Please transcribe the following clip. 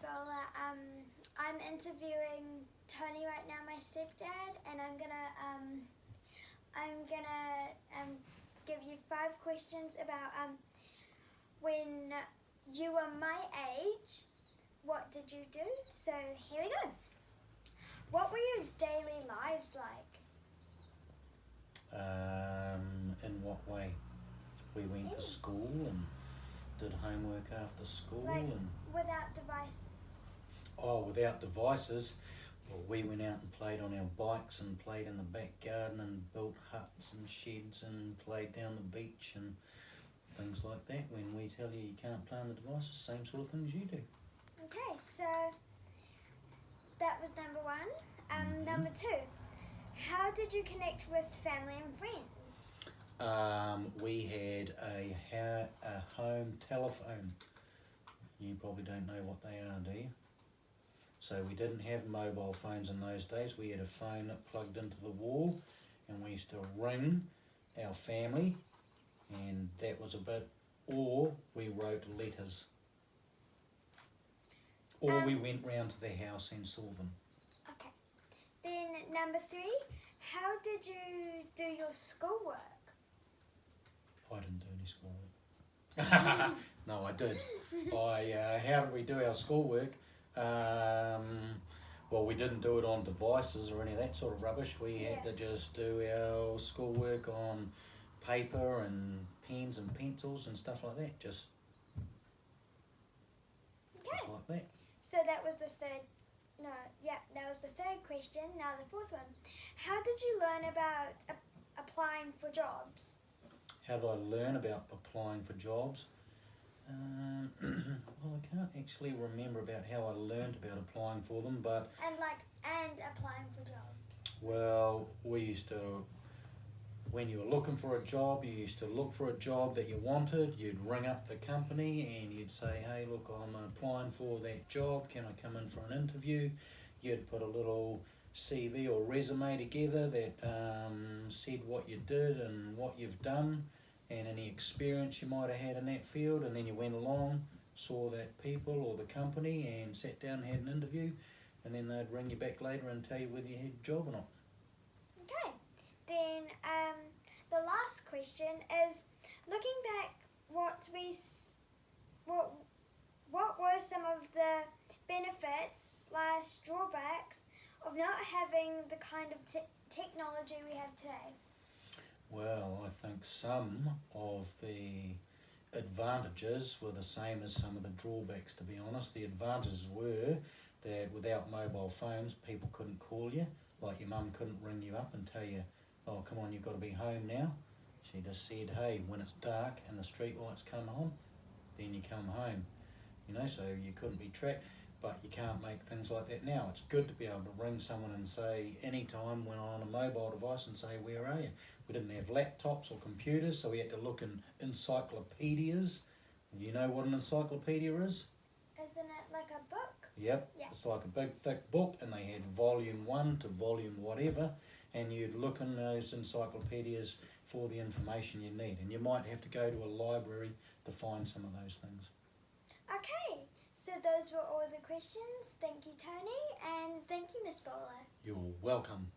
Bowler. I'm interviewing Tony right now, my stepdad, and I'm gonna give you 5 questions about when you were my age. What did you do? So here we go. What were your daily lives like? In what way? We went to school and did homework after school and Without devices. without devices. Well, we went out and played on our bikes and played in the back garden and built huts and sheds and played down the beach and things like that. When we tell you can't play on the devices, same sort of things you do. Okay, so that was number 1. Number 2, how did you connect with family and friends? We had a home telephone. You probably don't know what they are, do you? So we didn't have mobile phones in those days. We had a phone that plugged into the wall, and we used to ring our family, and that was about, or we wrote letters, or we went round to their house and saw them. Okay. Then number 3, how did you do your schoolwork? I didn't do any schoolwork. No, I did. How did we do our schoolwork? Well, we didn't do it on devices or any of that sort of rubbish. We had to just do our schoolwork on paper and pens and pencils and stuff like that. Just like that. So that was the third. That was the 3rd question. Now the 4th one. How did you learn about applying for jobs? How did I learn about applying for jobs? Well, I can't actually remember about how I learned about applying for them, but and applying for jobs. Well, we used to, when you were looking for a job, you used to look for a job that you wanted. You'd ring up the company and you'd say, hey, look, I'm applying for that job. Can I come in for an interview? You'd put a little CV or resume together that said what you did and what you've done and any experience you might have had in that field, and then you went along, saw that people or the company and sat down and had an interview, and then they'd ring you back later and tell you whether you had a job or not. Okay. Then the last question is, looking back, what were some of the benefits / drawbacks of not having the kind of technology we have today? Well, I think some of the advantages were the same as some of the drawbacks, to be honest. The advantages were that without mobile phones, people couldn't call you. Like your mum couldn't ring you up and tell you, oh, come on, you've got to be home now. She just said, hey, when it's dark and the street lights come on, then you come home. So you couldn't be tracked. But you can't make things like that now. It's good to be able to ring someone and say anytime when on a mobile device and say, where are you? We didn't have laptops or computers, so we had to look in encyclopedias. You know what an encyclopedia is? Isn't it like a book? Yep. Yeah. It's like a big thick book, and they had volume 1 to volume whatever, and you'd look in those encyclopedias for the information you need. And you might have to go to a library to find some of those things. Okay. So those were all the questions. Thank you, Tony, and thank you, Miss Bowler. You're welcome.